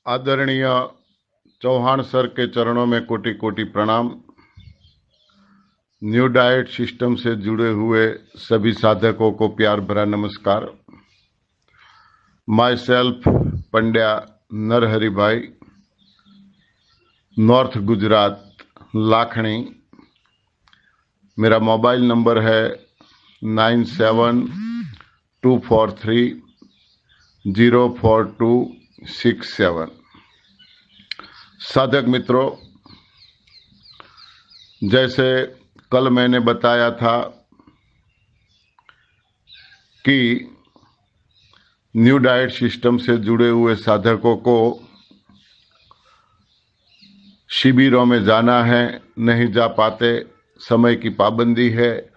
आदरणीय चौहान सर के चरणों में कोटि कोटि प्रणाम। न्यू डाइट सिस्टम से जुड़े हुए सभी साधकों को प्यार भरा नमस्कार। माई सेल्फ पंड्या नरहरि भाई, नॉर्थ गुजरात, लाखणी। मेरा मोबाइल नंबर है 9724304267। साधक मित्रों, जैसे कल मैंने बताया था कि न्यू डाइट सिस्टम से जुड़े हुए साधकों को शिविरों में जाना है, नहीं जा पाते, समय की पाबंदी है,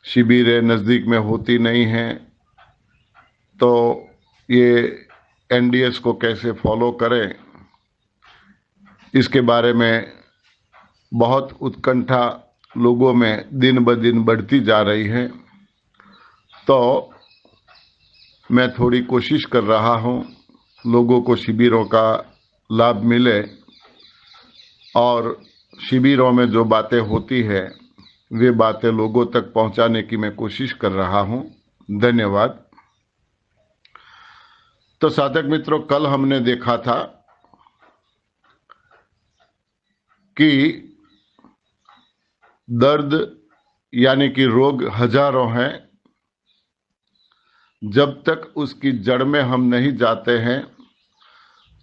शिविरें नज़दीक में होती नहीं हैं, तो ये एनडीएस को कैसे फॉलो करें, इसके बारे में बहुत उत्कंठा लोगों में दिन ब दिन बढ़ती जा रही है। तो मैं थोड़ी कोशिश कर रहा हूं लोगों को शिविरों का लाभ मिले, और शिविरों में जो बातें होती है वे बातें लोगों तक पहुंचाने की मैं कोशिश कर रहा हूं। धन्यवाद। तो साधक मित्रों, कल हमने देखा था कि दर्द यानी कि रोग हजारों हैं, जब तक उसकी जड़ में हम नहीं जाते हैं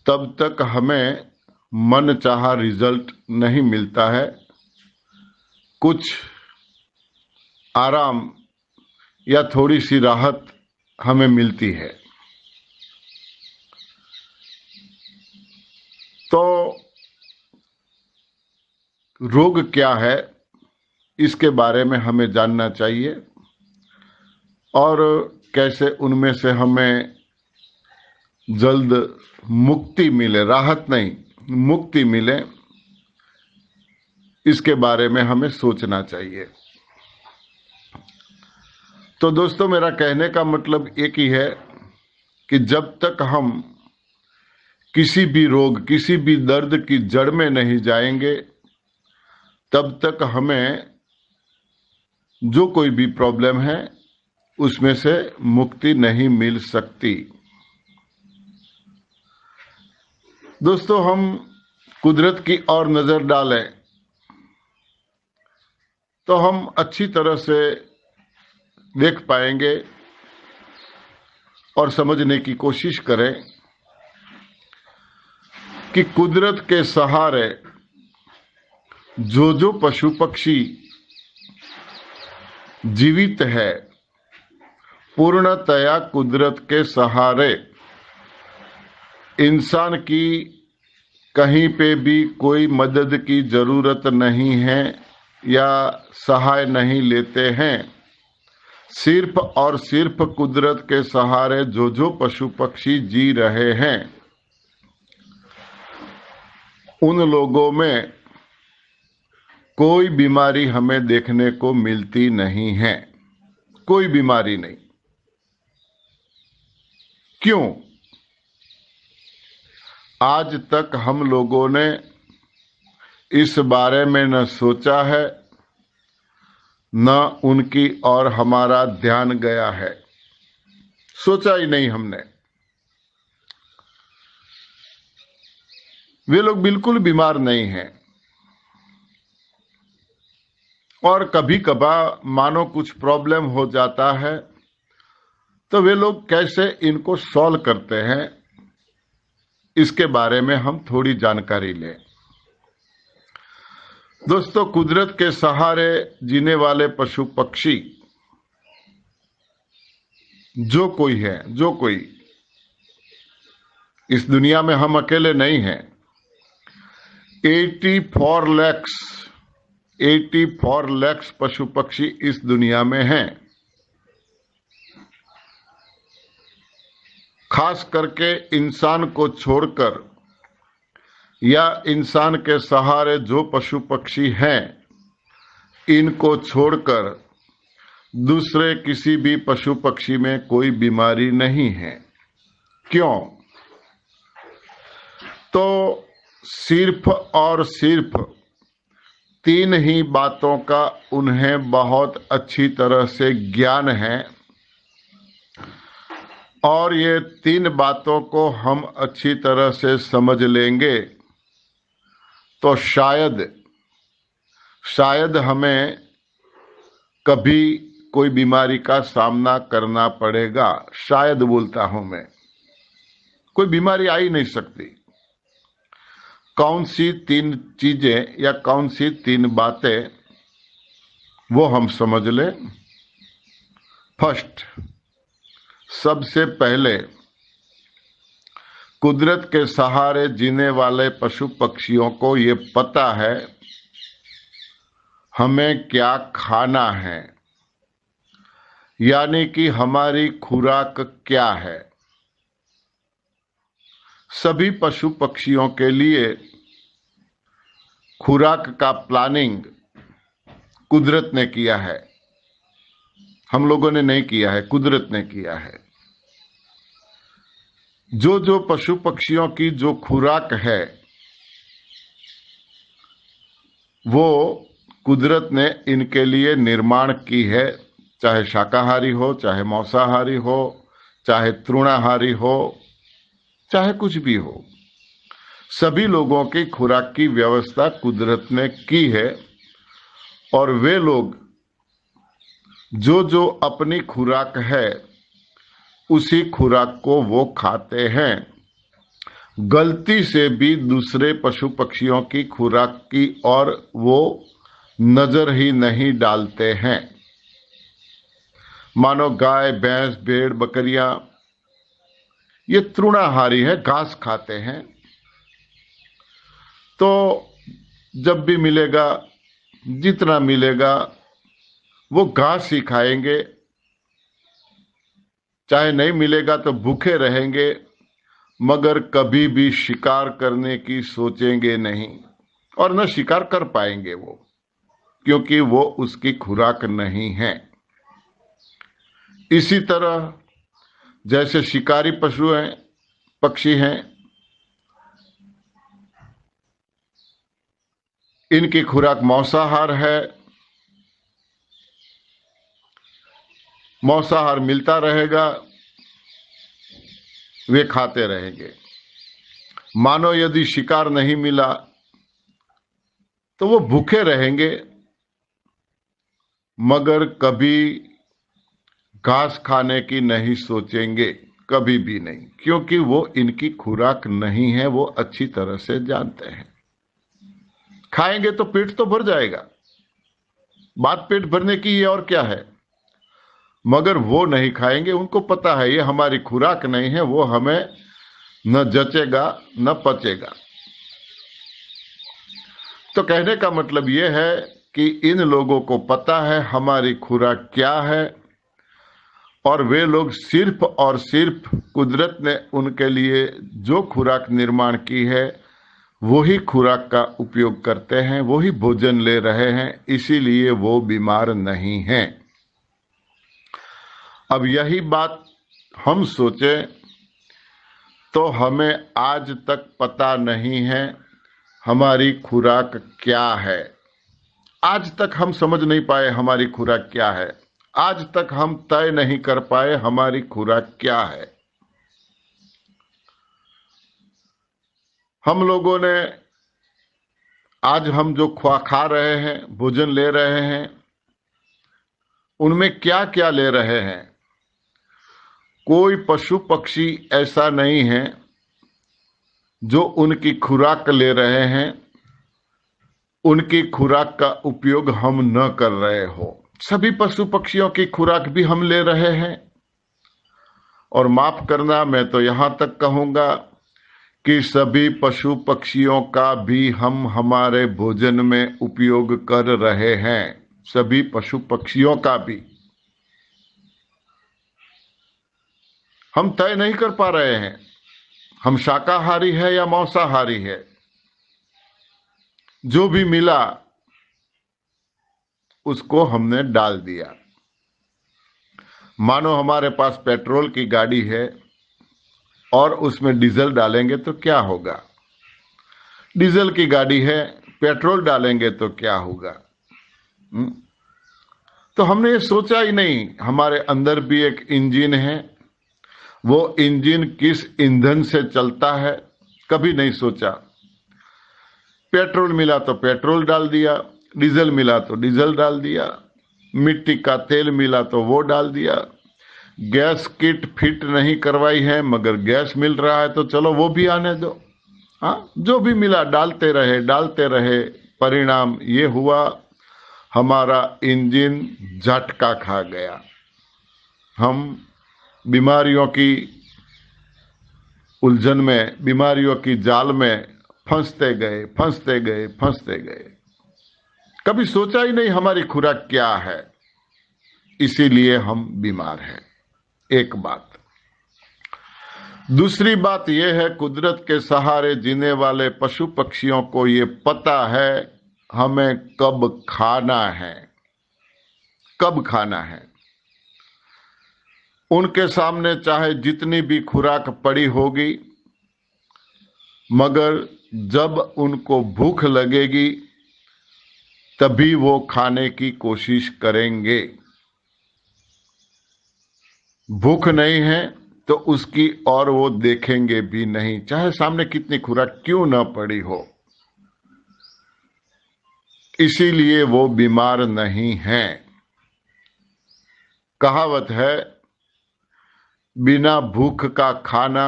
तब तक हमें मन चाहा रिजल्ट नहीं मिलता है। कुछ आराम या थोड़ी सी राहत हमें मिलती है। तो रोग क्या है, इसके बारे में हमें जानना चाहिए, और कैसे उनमें से हमें जल्द मुक्ति मिले, राहत नहीं मुक्ति मिले, इसके बारे में हमें सोचना चाहिए। तो दोस्तों, मेरा कहने का मतलब एक ही है कि जब तक हम किसी भी रोग, किसी भी दर्द की जड़ में नहीं जाएंगे, तब तक हमें जो कोई भी प्रॉब्लम है उसमें से मुक्ति नहीं मिल सकती। दोस्तों, हम कुदरत की ओर नजर डालें तो हम अच्छी तरह से देख पाएंगे और समझने की कोशिश करें कि कुदरत के सहारे जो पशु पक्षी जीवित है, पूर्णतया कुदरत के सहारे। इंसान की कहीं पे भी कोई मदद की जरूरत नहीं है या सहाय नहीं लेते हैं। सिर्फ और सिर्फ कुदरत के सहारे जो पशु पक्षी जी रहे हैं, उन लोगों में कोई बीमारी हमें देखने को मिलती नहीं है। कोई बीमारी नहीं। क्यों? आज तक हम लोगों ने इस बारे में न सोचा है, न उनकी ओर हमारा ध्यान गया है। सोचा ही नहीं हमने। वे लोग बिल्कुल बीमार नहीं हैं, और कभी कभार मानो कुछ प्रॉब्लम हो जाता है तो वे लोग कैसे इनको सॉल्व करते हैं, इसके बारे में हम थोड़ी जानकारी लें। दोस्तों, कुदरत के सहारे जीने वाले पशु पक्षी जो कोई है, जो कोई, इस दुनिया में हम अकेले नहीं हैं। 84 लाख पशु पक्षी इस दुनिया में हैं। खास करके इंसान को छोड़कर या इंसान के सहारे जो पशु पक्षी हैं, इनको छोड़कर दूसरे किसी भी पशु पक्षी में कोई बीमारी नहीं है। क्यों? तो सिर्फ और सिर्फ तीन ही बातों का उन्हें बहुत अच्छी तरह से ज्ञान है, और ये तीन बातों को हम अच्छी तरह से समझ लेंगे तो शायद हमें कभी कोई बीमारी का सामना करना पड़ेगा। शायद बोलता हूं मैं, कोई बीमारी आ ही नहीं सकती। कौन सी तीन चीजें या कौन सी तीन बातें, वो हम समझ लें। फर्स्ट, सबसे पहले, कुदरत के सहारे जीने वाले पशु पक्षियों को ये पता है हमें क्या खाना है, यानी कि हमारी खुराक क्या है। सभी पशु पक्षियों के लिए खुराक का प्लानिंग कुदरत ने किया है, हम लोगों ने नहीं किया है, कुदरत ने किया है। जो जो पशु पक्षियों की जो खुराक है वो कुदरत ने इनके लिए निर्माण की है, चाहे शाकाहारी हो, चाहे मांसाहारी हो, चाहे तृणाहारी हो, चाहे कुछ भी हो। सभी लोगों की खुराक की व्यवस्था कुदरत ने की है, और वे लोग जो जो अपनी खुराक है उसी खुराक को वो खाते हैं। गलती से भी दूसरे पशु पक्षियों की खुराक की ओर वो नजर ही नहीं डालते हैं। मानो गाय, भैंस, भेड़, बकरियां ये तृणाहारी है, घास खाते हैं, तो जब भी मिलेगा, जितना मिलेगा वो घास ही खाएंगे। चाहे नहीं मिलेगा तो भूखे रहेंगे, मगर कभी भी शिकार करने की सोचेंगे नहीं, और न शिकार कर पाएंगे वो, क्योंकि वो उसकी खुराक नहीं है। इसी तरह जैसे शिकारी पशु हैं, पक्षी हैं, इनकी खुराक मांसाहार है, मांसाहार मिलता रहेगा, वे खाते रहेंगे। मानो यदि शिकार नहीं मिला तो वो भूखे रहेंगे, मगर कभी घास खाने की नहीं सोचेंगे, कभी भी नहीं, क्योंकि वो इनकी खुराक नहीं है, वो अच्छी तरह से जानते हैं। खाएंगे तो पेट तो भर जाएगा, बात पेट भरने की ये और क्या है, मगर वो नहीं खाएंगे। उनको पता है ये हमारी खुराक नहीं है, वो हमें न जचेगा न पचेगा। तो कहने का मतलब ये है कि इन लोगों को पता है हमारी खुराक क्या है, और वे लोग सिर्फ और सिर्फ कुदरत ने उनके लिए जो खुराक निर्माण की है वही खुराक का उपयोग करते हैं, वही भोजन ले रहे हैं, इसीलिए वो बीमार नहीं हैं। अब यही बात हम सोचें तो हमें आज तक पता नहीं है हमारी खुराक क्या है। आज तक हम समझ नहीं पाए हमारी खुराक क्या है, आज तक हम तय नहीं कर पाए हमारी खुराक क्या है। हम लोगों ने आज हम जो खा रहे हैं, भोजन ले रहे हैं, उनमें क्या क्या ले रहे हैं। कोई पशु पक्षी ऐसा नहीं है जो उनकी खुराक ले रहे हैं, उनकी खुराक का उपयोग हम न कर रहे हो। सभी पशु पक्षियों की खुराक भी हम ले रहे हैं। और माफ करना, मैं तो यहां तक कहूंगा कि सभी पशु पक्षियों का भी हम हमारे भोजन में उपयोग कर रहे हैं, सभी पशु पक्षियों का भी। हम तय नहीं कर पा रहे हैं हम शाकाहारी है या मांसाहारी है। जो भी मिला उसको हमने डाल दिया। मानो हमारे पास पेट्रोल की गाड़ी है और उसमें डीजल डालेंगे तो क्या होगा, डीजल की गाड़ी है, पेट्रोल डालेंगे तो क्या होगा। तो हमने ये सोचा ही नहीं, हमारे अंदर भी एक इंजन है, वो इंजन किस ईंधन से चलता है कभी नहीं सोचा। पेट्रोल मिला तो पेट्रोल डाल दिया, डीजल मिला तो डीजल डाल दिया, मिट्टी का तेल मिला तो वो डाल दिया। गैस किट फिट नहीं करवाई है मगर गैस मिल रहा है तो चलो वो भी आने दो। हाँ, जो भी मिला डालते रहे। परिणाम ये हुआ, हमारा इंजन झटका खा गया। हम बीमारियों की उलझन में, बीमारियों की जाल में फंसते गए। कभी सोचा ही नहीं हमारी खुराक क्या है, इसीलिए हम बीमार हैं। एक बात। दूसरी बात यह है, कुदरत के सहारे जीने वाले पशु पक्षियों को ये पता है हमें कब खाना है। उनके सामने चाहे जितनी भी खुराक पड़ी होगी, मगर जब उनको भूख लगेगी तभी वो खाने की कोशिश करेंगे। भूख नहीं है तो उसकी और वो देखेंगे भी नहीं, चाहे सामने कितनी खुराक क्यों ना पड़ी हो। इसीलिए वो बीमार नहीं हैं। कहावत है, बिना भूख का खाना,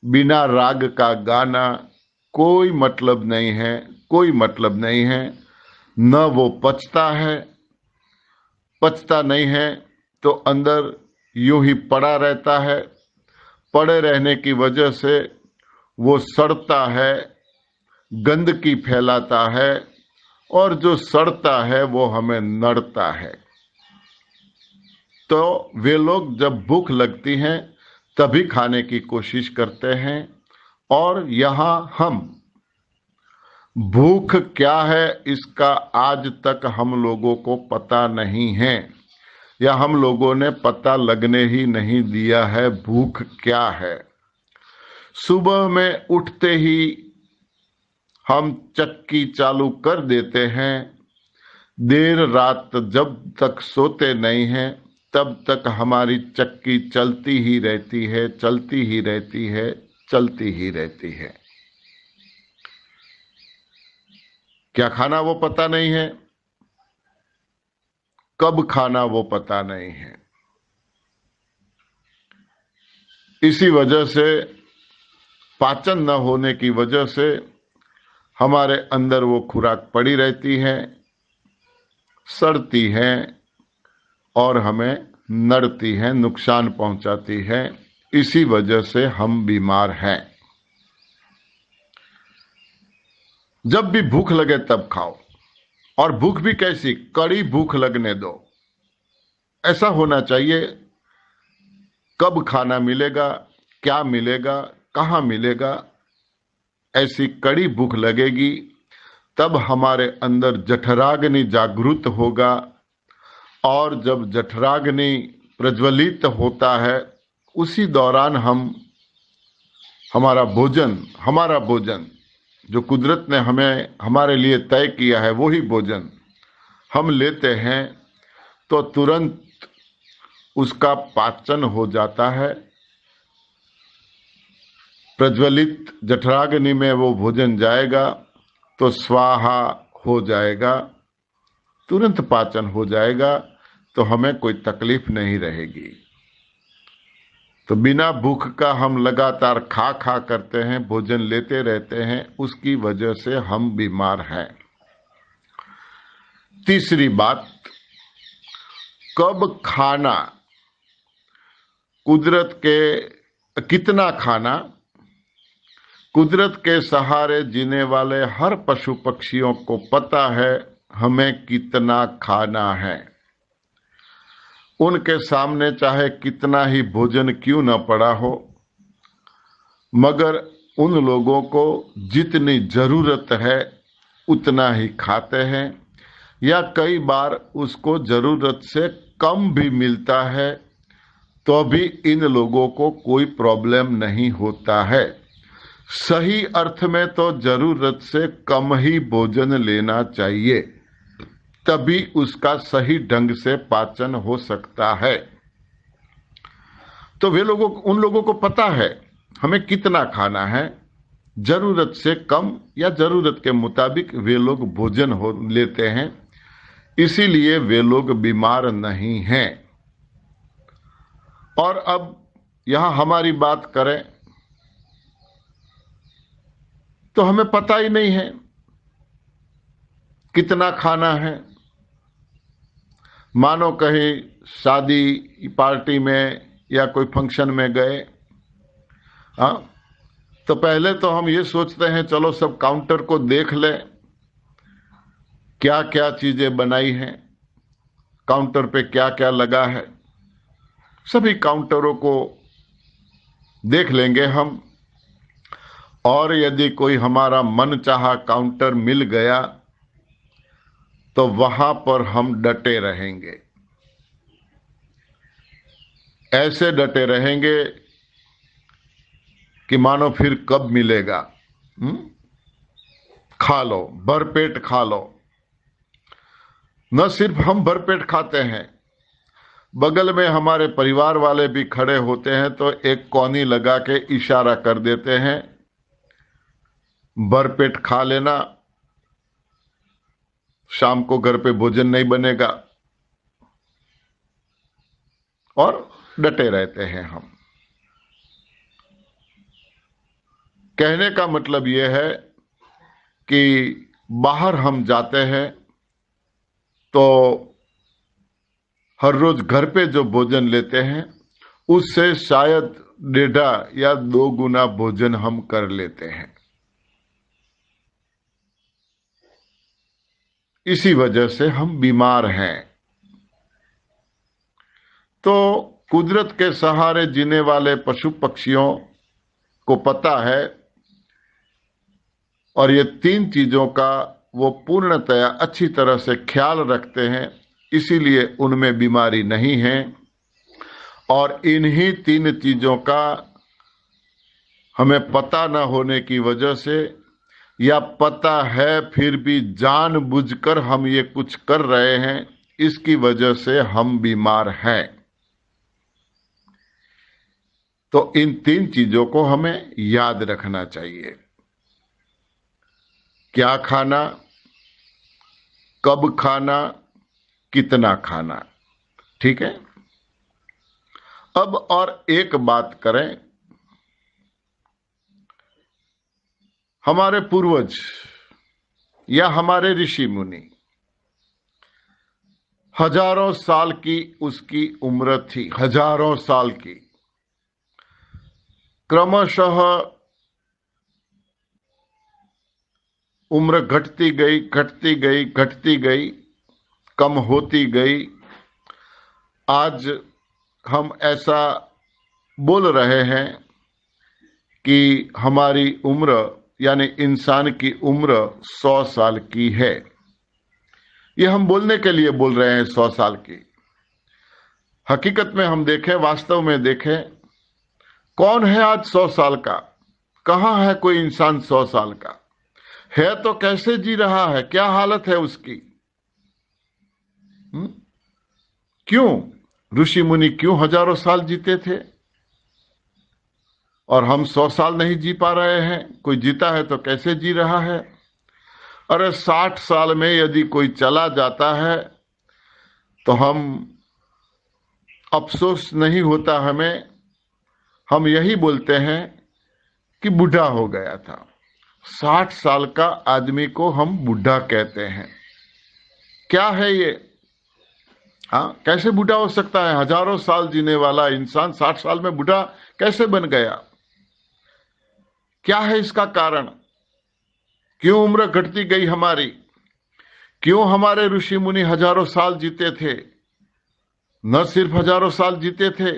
बिना राग का गाना कोई मतलब नहीं है। न वो पचता नहीं है तो अंदर यूं ही पड़ा रहता है। पड़े रहने की वजह से वो सड़ता है, गंदगी फैलाता है, और जो सड़ता है वो हमें नड़ता है। तो वे लोग जब भूख लगती है तभी खाने की कोशिश करते हैं, और यहां हम भूख क्या है इसका आज तक हम लोगों को पता नहीं है, या हम लोगों ने पता लगने ही नहीं दिया है भूख क्या है। सुबह में उठते ही हम चक्की चालू कर देते हैं, देर रात जब तक सोते नहीं हैं तब तक हमारी चक्की चलती ही रहती है। क्या खाना वो पता नहीं है, कब खाना वो पता नहीं है। इसी वजह से, पाचन न होने की वजह से हमारे अंदर वो खुराक पड़ी रहती है, सड़ती है और हमें नड़ती है, नुकसान पहुंचाती है। इसी वजह से हम बीमार हैं। जब भी भूख लगे तब खाओ, और भूख भी कैसी, कड़ी भूख लगने दो। ऐसा होना चाहिए, कब खाना मिलेगा, क्या मिलेगा, कहां मिलेगा, ऐसी कड़ी भूख लगेगी तब हमारे अंदर जठराग्नि जागृत होगा, और जब जठराग्नि प्रज्वलित होता है उसी दौरान हमारा भोजन जो कुदरत ने हमारे लिए तय किया है वही भोजन हम लेते हैं, तो तुरंत उसका पाचन हो जाता है। प्रज्वलित जठराग्नि में वो भोजन जाएगा तो स्वाहा हो जाएगा, तुरंत पाचन हो जाएगा, तो हमें कोई तकलीफ नहीं रहेगी। तो बिना भूख का हम लगातार खा करते हैं, भोजन लेते रहते हैं, उसकी वजह से हम बीमार हैं। तीसरी बात, कब खाना, कितना खाना। कुदरत के सहारे जीने वाले हर पशु पक्षियों को पता है हमें कितना खाना है। उनके सामने चाहे कितना ही भोजन क्यों न पड़ा हो, मगर उन लोगों को जितनी जरूरत है उतना ही खाते हैं, या कई बार उसको जरूरत से कम भी मिलता है तो भी इन लोगों को कोई प्रॉब्लम नहीं होता है। सही अर्थ में तो जरूरत से कम ही भोजन लेना चाहिए, तभी उसका सही ढंग से पाचन हो सकता है। तो उन लोगों को पता है हमें कितना खाना है, जरूरत से कम या जरूरत के मुताबिक वे लोग भोजन हो लेते हैं, इसीलिए वे लोग बीमार नहीं हैं। और अब यहां हमारी बात करें तो हमें पता ही नहीं है कितना खाना है। मानो कहीं शादी पार्टी में या कोई फंक्शन में गए, हाँ, तो पहले तो हम ये सोचते हैं चलो सब काउंटर को देख लें क्या क्या चीजें बनाई हैं, काउंटर पे क्या क्या लगा है, सभी काउंटरों को देख लेंगे हम। और यदि कोई हमारा मनचाहा काउंटर मिल गया तो वहां पर हम डटे रहेंगे, ऐसे डटे रहेंगे कि मानो फिर कब मिलेगा। खा लो, भरपेट खा लो। न सिर्फ हम भरपेट खाते हैं, बगल में हमारे परिवार वाले भी खड़े होते हैं तो एक कोनी लगा के इशारा कर देते हैं, भरपेट खा लेना, शाम को घर पे भोजन नहीं बनेगा। और डटे रहते हैं हम। कहने का मतलब यह है कि बाहर हम जाते हैं तो हर रोज घर पे जो भोजन लेते हैं उससे शायद 1.5 या 2 गुना भोजन हम कर लेते हैं। इसी वजह से हम बीमार हैं। तो कुदरत के सहारे जीने वाले पशु पक्षियों को पता है और ये 3 चीजों का वो पूर्णतया अच्छी तरह से ख्याल रखते हैं, इसीलिए उनमें बीमारी नहीं है। और इन्हीं 3 चीजों का हमें पता न होने की वजह से, या पता है फिर भी जानबूझकर हम ये कुछ कर रहे हैं, इसकी वजह से हम बीमार हैं। तो इन 3 चीजों को हमें याद रखना चाहिए। क्या खाना, कब खाना, कितना खाना। ठीक है। अब और एक बात करें, हमारे पूर्वज या हमारे ऋषि मुनि, हजारों साल की उसकी उम्र थी, हजारों साल की। क्रमशः उम्र घटती गई, घटती गई, घटती गई, कम होती गई। आज हम ऐसा बोल रहे हैं कि हमारी उम्र यानी इंसान की उम्र 100 साल की है। ये हम बोलने के लिए बोल रहे हैं 100 साल की। हकीकत में हम देखें, वास्तव में देखें, कौन है आज 100 साल का? कहां है कोई इंसान 100 साल का? है तो कैसे जी रहा है, क्या हालत है उसकी? क्यों ऋषि मुनि क्यों हजारों साल जीते थे और हम 100 साल नहीं जी पा रहे हैं? कोई जीता है तो कैसे जी रहा है? अरे 60 साल में यदि कोई चला जाता है तो हम अफसोस नहीं होता हमें, हम यही बोलते हैं कि बूढ़ा हो गया था। 60 साल का आदमी को हम बूढ़ा कहते हैं। क्या है ये? हाँ, कैसे बूढ़ा हो सकता है? हजारों साल जीने वाला इंसान 60 साल में बूढ़ा कैसे बन गया? क्या है इसका कारण? क्यों उम्र घटती गई हमारी? क्यों हमारे ऋषि मुनि हजारों साल जीते थे? न सिर्फ हजारों साल जीते थे,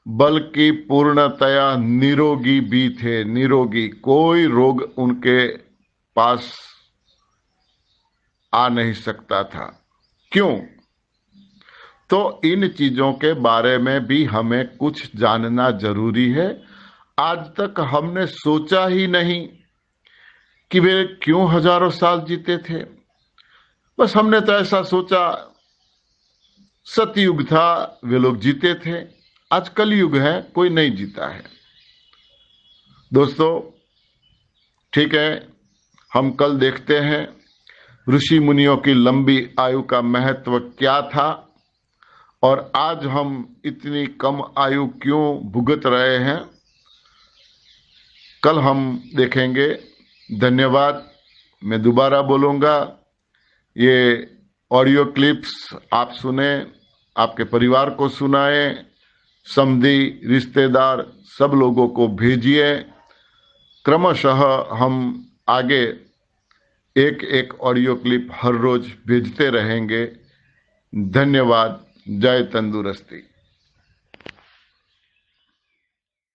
बल्कि पूर्णतया निरोगी भी थे। निरोगी, कोई रोग उनके पास आ नहीं सकता था। क्यों? तो इन चीजों के बारे में भी हमें कुछ जानना जरूरी है। आज तक हमने सोचा ही नहीं कि वे क्यों हजारों साल जीते थे। बस हमने तो ऐसा सोचा, सतयुग था, वे लोग जीते थे। आज कलयुग है, कोई नहीं जीता है। दोस्तों, ठीक है, हम कल देखते हैं ऋषि मुनियों की लंबी आयु का महत्व क्या था और आज हम इतनी कम आयु क्यों भुगत रहे हैं। कल हम देखेंगे। धन्यवाद। मैं दोबारा बोलूंगा, ये ऑडियो क्लिप्स आप सुने, आपके परिवार को सुनाएं, समधी रिश्तेदार सब लोगों को भेजिए। क्रमशः हम आगे एक एक ऑडियो क्लिप हर रोज भेजते रहेंगे। धन्यवाद। जय तंदुरुस्ती।